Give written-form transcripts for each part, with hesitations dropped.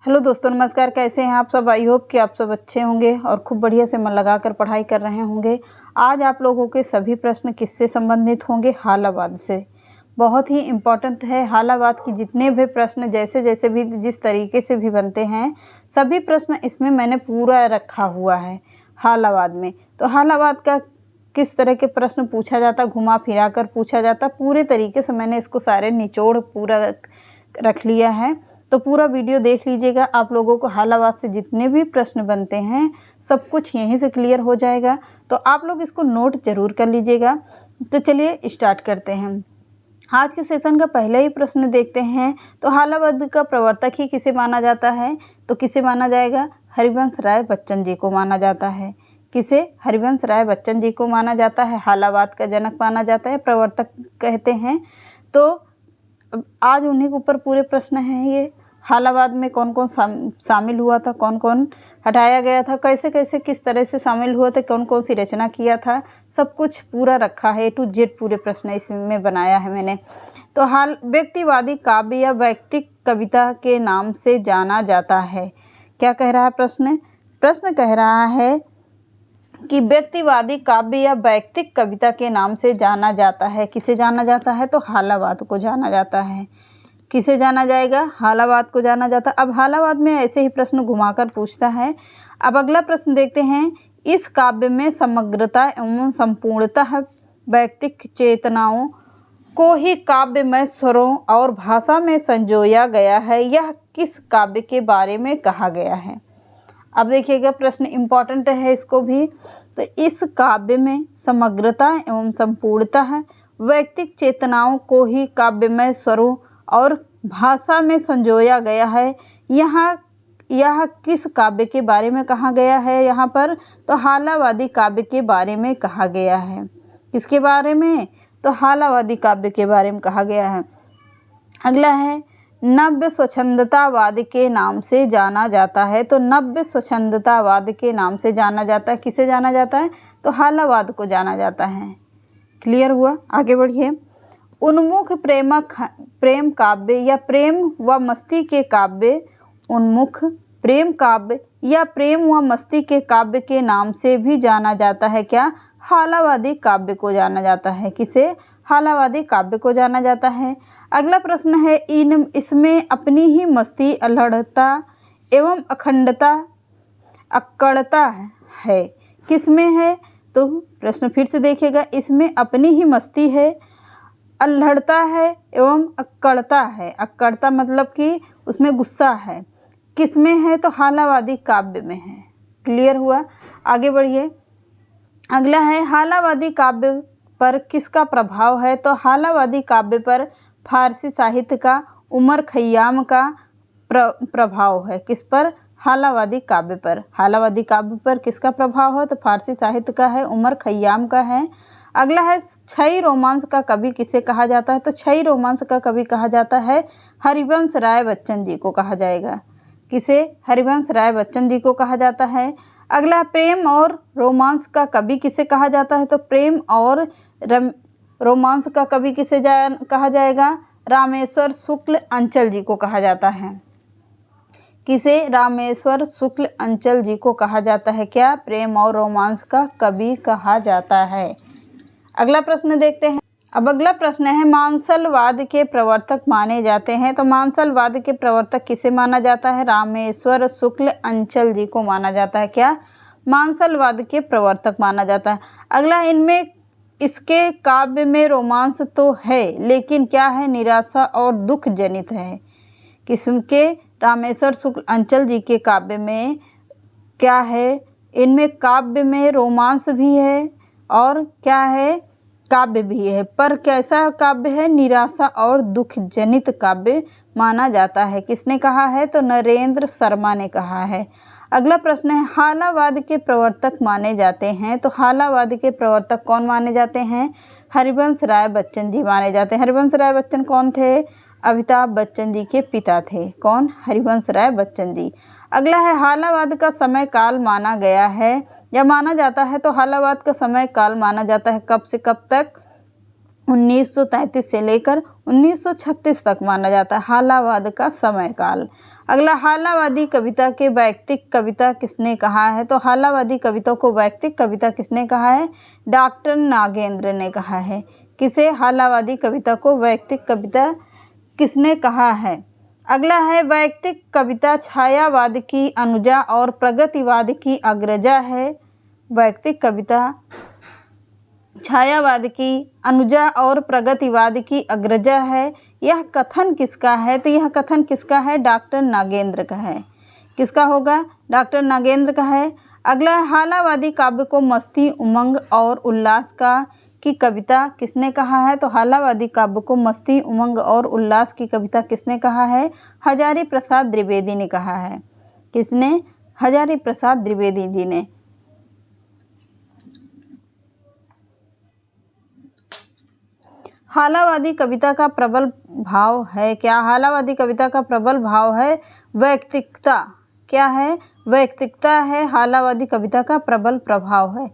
Hello दोस्तों, नमस्कार। कैसे हैं आप सब? आई होप कि आप सब अच्छे होंगे और खूब बढ़िया से मन लगाकर पढ़ाई कर रहे होंगे। आज आप लोगों के सभी प्रश्न किससे संबंधित होंगे? हालावाद से। बहुत ही इम्पोर्टेंट है हालावाद की। जितने भी प्रश्न जैसे जैसे भी जिस तरीके से भी बनते हैं, सभी प्रश्न इसमें मैंने पूरा रखा हुआ है हालावाद में। तो हालावाद का किस तरह के प्रश्न पूछा जाता, घुमा फिरा कर पूछा जाता, पूरे तरीके से मैंने इसको सारे निचोड़ पूरा रख लिया है। तो पूरा वीडियो देख लीजिएगा। आप लोगों को हालावाद से जितने भी प्रश्न बनते हैं सब कुछ यहीं से क्लियर हो जाएगा। तो आप लोग इसको नोट ज़रूर कर लीजिएगा। तो चलिए स्टार्ट करते हैं। आज के सेशन का पहला ही प्रश्न देखते हैं। तो हालावाद का प्रवर्तक ही किसे माना जाता है? तो किसे माना जाएगा? हरिवंश राय बच्चन जी को माना जाता है। किसे? हरिवंश राय बच्चन जी को माना जाता है। हालावाद का जनक माना जाता है, प्रवर्तक कहते हैं। तो आज उन्हीं के ऊपर पूरे प्रश्न हैं। ये हालावाद में कौन कौन शामिल हुआ था, कौन कौन हटाया गया था, कैसे कैसे किस तरह से शामिल हुआ था, कौन कौन सी रचना किया था, सब कुछ पूरा रखा है। A to Z पूरे प्रश्न इसमें बनाया है मैंने। तो व्यक्तिवादी काव्य या वैयक्तिक कविता के नाम से जाना जाता है। क्या कह रहा है प्रश्न? प्रश्न कह रहा है कि व्यक्तिवादी काव्य या वैयक्तिक कविता के नाम से जाना जाता है। किसे जाना जाता है? तो हालावाद को जाना जाता है। किसे जाना जाएगा? हालावाद को जाना जाता। अब हालावाद में ऐसे ही प्रश्न घुमाकर पूछता है। अब अगला प्रश्न देखते हैं। इस काव्य में समग्रता एवं संपूर्णतः वैयक्तिक चेतनाओं को ही काव्यमय स्वरों और भाषा में संजोया गया है। यह किस काव्य के बारे में कहा गया है? अब देखिएगा, प्रश्न इम्पॉर्टेंट है इसको भी। तो इस काव्य में समग्रता एवं संपूर्णतः वैयक्तिक चेतनाओं को ही काव्यमय स्वरों और भाषा में संजोया गया है। यह किस काव्य के बारे में कहा गया है यहाँ पर? तो हालावादी काव्य के बारे में कहा गया है। किसके बारे में? तो हालावादी काव्य के बारे में कहा गया है। अगला है, नव्य स्वच्छंदतावाद के नाम से जाना जाता है। तो नव्य स्वच्छंदतावाद के नाम से जाना जाता है। किसे जाना जाता है? तो हालावाद को जाना जाता है। क्लियर हुआ? आगे बढ़िए। उन्मुख प्रेम काव्य या प्रेम व मस्ती के काव्य, उन्मुख प्रेम काव्य या प्रेम व मस्ती के काव्य के नाम से भी जाना जाता है। क्या? हालावादी काव्य को जाना जाता है। किसे? हालावादी काव्य को जाना जाता है। अगला प्रश्न है, इसमें अपनी ही मस्ती, अल्हड़ता एवं अखंडता अक्कड़ता है। किसमें है? तो प्रश्न फिर से देखिएगा। इसमें अपनी ही मस्ती है, अल्हड़ता है एवं अक्कड़ता है। अक्कड़ता मतलब कि उसमें गुस्सा है। किसमें है? तो हालावादी काव्य में है। क्लियर हुआ? आगे बढ़िए। अगला है, हालावादी काव्य पर किसका प्रभाव है? तो हालावादी काव्य पर फारसी साहित्य का उमर खय्याम का प्रभाव है। किस पर? हालावादी काव्य पर। हालावादी काव्य पर किसका प्रभाव है? तो फारसी साहित्य का है, उमर खय्याम का है। अगला है, क्षयी रोमांस का कवि किसे कहा जाता है? तो क्षयी रोमांस का कवि कहा जाता है हरिवंश राय बच्चन जी को कहा जाएगा। किसे? हरिवंश राय बच्चन जी को कहा जाता है। अगला, प्रेम और रोमांस का कवि किसे कहा जाता है? तो प्रेम और रोमांस का कवि किसे कहा जाएगा? रामेश्वर शुक्ल अंचल जी को कहा जाता है। किसे? रामेश्वर शुक्ल अंचल जी को कहा जाता है। क्या? प्रेम और रोमांस का कवि कहा जाता है। अगला प्रश्न देखते हैं। अब अगला प्रश्न है, मानसलवाद के प्रवर्तक माने जाते हैं। तो मानसलवाद के प्रवर्तक किसे माना जाता है? रामेश्वर शुक्ल अंचल जी को माना जाता है। क्या? मानसलवाद के प्रवर्तक माना जाता है। अगला, इनमें इसके काव्य में रोमांस तो है, लेकिन क्या है? निराशा और दुख जनित है। किसके? रामेश्वर शुक्ल अंचल जी के काव्य में क्या है? इनमें काव्य में रोमांस भी है और क्या है? काव्य भी है, पर कैसा काव्य है? निराशा और दुख जनित काव्य माना जाता है। किसने कहा है? तो नरेंद्र शर्मा ने कहा है। अगला प्रश्न है, हालावाद के प्रवर्तक माने जाते हैं। तो हालावाद के प्रवर्तक कौन माने जाते हैं? हरिवंश राय बच्चन जी माने जाते हैं। हरिवंश राय बच्चन कौन थे? अमिताभ बच्चन जी के पिता थे। कौन? हरिवंश राय बच्चन जी। अगला है, हालावाद का समय काल माना गया है या माना जाता है। तो हालावाद का समय काल माना जाता है कब से कब तक? 1933 से लेकर 1936 तक माना जाता है हालावाद का समयकाल। अगला, हालावादी कविता के वैयक्तिक कविता किसने कहा है? तो हालावादी कविता को वैयक्तिक कविता किसने कहा है? डॉक्टर नागेंद्र ने कहा है। किसे? हालावादी कविता को वैयक्तिक कविता किसने कहा है? अगला है, वैयक्तिक कविता छायावाद की अनुजा और प्रगतिवाद की अग्रजा है। वैयक्तिक कविता छायावाद की अनुजा और प्रगतिवाद की अग्रजा है। यह कथन किसका है? तो यह कथन किसका है? डॉक्टर नागेंद्र का है। किसका होगा? डॉक्टर नागेंद्र का है। अगला है, हालावादी काव्य को मस्ती, उमंग और उल्लास की कविता किसने कहा है? तो हालावादी काव्य को मस्ती, उमंग और उल्लास की कविता किसने कहा है? हजारी प्रसाद द्विवेदी ने कहा है। किसने? हजारी प्रसाद द्विवेदी जी ने। हालावादी कविता का प्रबल भाव है क्या? हालावादी कविता का प्रबल भाव है वैयक्तिकता। क्या है? वैयक्तिकता है हालावादी कविता का प्रबल प्रभाव है।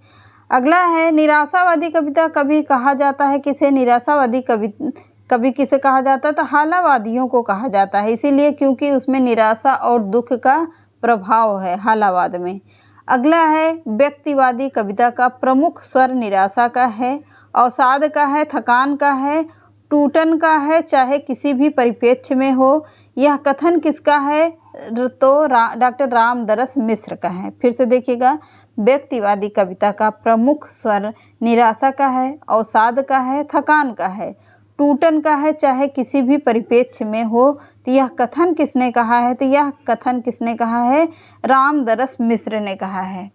अगला है, निराशावादी कविता कभी कहा जाता है किसे? निराशावादी कवि किसे कहा जाता है? तो हालावादियों को कहा जाता है, इसीलिए क्योंकि उसमें निराशा और दुख का प्रभाव है हालावाद में। अगला है, व्यक्तिवादी कविता का प्रमुख स्वर निराशा का है, अवसाद का है, थकान का है, टूटन का है, चाहे किसी भी परिप्रेक्ष्य में हो। यह कथन किसका है? तो डॉक्टर रामदरस मिश्र का है। फिर से देखिएगा, व्यक्तिवादी कविता का प्रमुख स्वर निराशा का है, अवसाद का है, थकान का है, टूटन का है, चाहे किसी भी परिप्रेक्ष्य में हो। तो यह कथन किसने कहा है? तो यह कथन किसने कहा है? रामदरस मिश्र ने कहा है।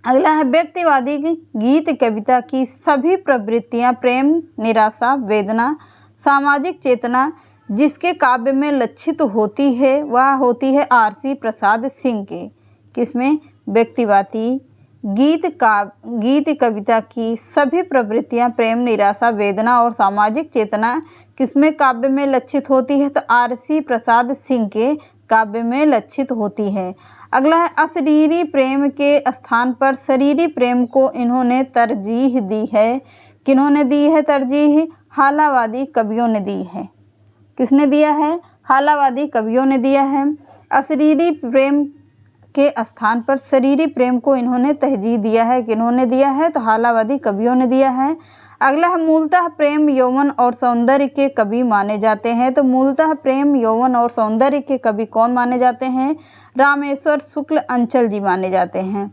अगला है, व्यक्तिवादी गीत कविता की सभी प्रवृत्तियां प्रेम, निराशा, वेदना, सामाजिक चेतना जिसके काव्य में लक्षित होती है वह होती है आरसी प्रसाद सिंह के। किसमें? व्यक्तिवादी गीत कविता की सभी प्रवृत्तियां प्रेम, निराशा, वेदना और सामाजिक चेतना किसमें काव्य में लक्षित होती है? तो आरसी प्रसाद सिंह के काव्य में लक्षित होती है। अगला है, अशरीरी प्रेम के स्थान पर शरीरी प्रेम को इन्होंने तरजीह दी है। किन्होंने दी है तरजीह? हालावादी कवियों ने दी है। किसने दिया है? हालावादी कवियों ने दिया है। अशरीरी प्रेम के स्थान पर शरीरी प्रेम को इन्होंने तरजीह दिया है। किन्होंने दिया है? तो हालावादी कवियों ने दिया है। अगला है, मूलतः प्रेम, यौवन और सौंदर्य के कवि माने जाते हैं। तो मूलतः प्रेम, यौवन और सौंदर्य के कवि कौन माने जाते हैं? रामेश्वर शुक्ल अंचल जी माने जाते हैं।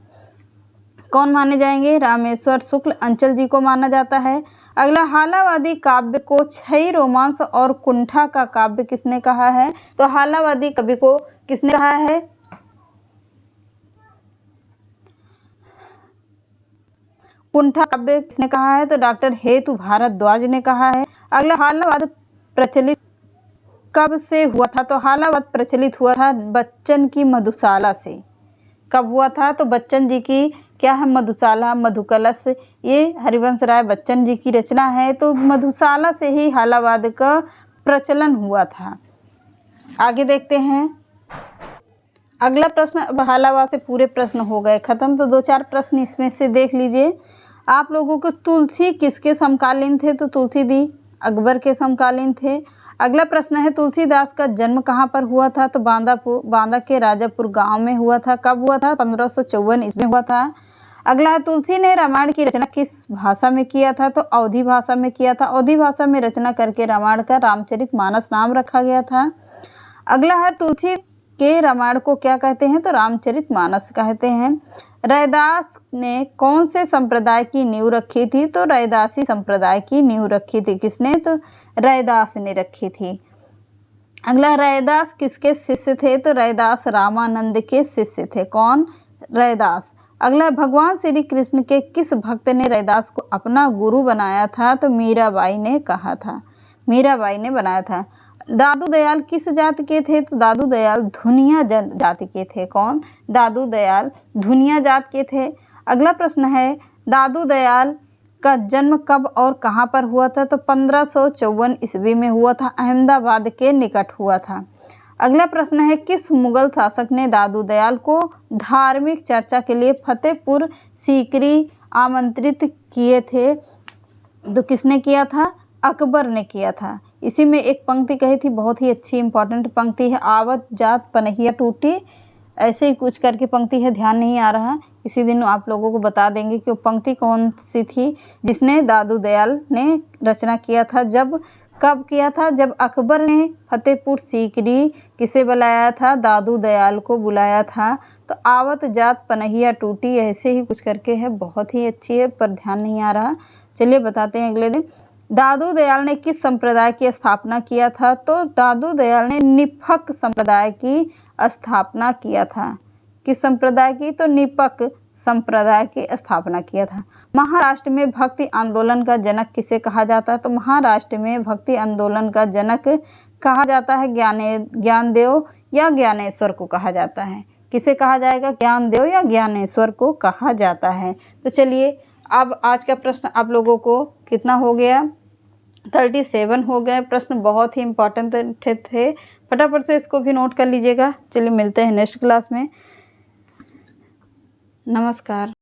कौन माने जाएंगे? रामेश्वर शुक्ल अंचल जी को माना जाता है। अगला, हालावादी काव्य को छई रोमांस और कुंठा का काव्य किसने कहा है? तो हालावादी कवि को किसने कहा है? कुंठा काव्य किसने कहा है? तो डॉक्टर हेतु भारद्वाज ने कहा है। अगला, हालावाद प्रचलित कब से हुआ था? तो हालावाद प्रचलित हुआ था बच्चन की मधुशाला से। कब हुआ था? तो बच्चन जी की क्या है? मधुशाला, मधुकलश, ये हरिवंश राय बच्चन जी की रचना है। तो मधुशाला से ही हालावाद का प्रचलन हुआ था। आगे देखते हैं अगला प्रश्न। अब हालावाद से पूरे प्रश्न हो गए खत्म, तो 2-4 प्रश्न इसमें से देख लीजिए। आप लोगों को तुलसी किसके समकालीन थे? तो तुलसी अकबर के समकालीन थे। अगला प्रश्न है, तुलसीदास का जन्म कहाँ पर हुआ था? तो बांदा के राजापुर गांव में हुआ था। कब हुआ था? 1554 ईस्वी में हुआ था। अगला है, तुलसी ने रामायण की रचना किस भाषा में किया था? तो अवधी भाषा में किया था। अवधी भाषा में रचना करके रामायण का रामचरितमानस नाम रखा गया था। अगला है, तुलसी के रामायण को क्या कहते हैं? तो रामचरितमानस कहते हैं। रैदास ने कौन से संप्रदाय की नींव रखी थी? तो रैदासी संप्रदाय की नींव रखी थी। किसने? तो रैदास ने रखी थी। अगला, रैदास किसके शिष्य थे? तो रैदास रामानंद के शिष्य थे। कौन? रैदास। अगला, भगवान श्री कृष्ण के किस भक्त ने रैदास को अपना गुरु बनाया था? तो मीराबाई ने कहा था। मीराबाई ने बनाया था। दादू दयाल किस जाति के थे? तो दादू दयाल धुनिया जाति के थे। कौन? दादू दयाल धुनिया जात के थे। अगला प्रश्न है, दादू दयाल का जन्म कब और कहाँ पर हुआ था? तो 1554 ईस्वी में हुआ था। अहमदाबाद के निकट हुआ था। अगला प्रश्न है, किस मुगल शासक ने दादू दयाल को धार्मिक चर्चा के लिए फतेहपुर सीकरी आमंत्रित किए थे? तो किसने किया था? अकबर ने किया था। इसी में एक पंक्ति कही थी, बहुत ही अच्छी इंपॉर्टेंट पंक्ति है, आवत जात पनहिया टूटी, ऐसे ही कुछ करके पंक्ति है, ध्यान नहीं आ रहा। इसी दिन आप लोगों को बता देंगे कि वो पंक्ति कौन सी थी जिसने दादू दयाल ने रचना किया था। कब किया था? जब अकबर ने फतेहपुर सीकरी किसे बुलाया था? दादू दयाल को बुलाया था। तो आवत जात पनहिया टूटी, ऐसे ही कुछ करके है, बहुत ही अच्छी है पर ध्यान नहीं आ रहा। चलिए बताते हैं अगले दिन। दादू दयाल ने किस संप्रदाय की स्थापना किया था? तो दादू दयाल ने निपक संप्रदाय की स्थापना किया था। किस संप्रदाय की? तो निपक संप्रदाय की स्थापना किया था। महाराष्ट्र में भक्ति आंदोलन का जनक किसे कहा जाता है? तो महाराष्ट्र में भक्ति आंदोलन का जनक कहा जाता है ज्ञानदेव या ज्ञानेश्वर को कहा जाता है। किसे कहा जाएगा? ज्ञानदेव या ज्ञानेश्वर को कहा जाता है। तो चलिए अब आज का प्रश्न आप लोगों को कितना हो गया? 37 हो गए। प्रश्न बहुत ही इम्पोर्टेंट थे, फटाफट से इसको भी नोट कर लीजिएगा। चलिए मिलते हैं नेक्स्ट क्लास में। नमस्कार।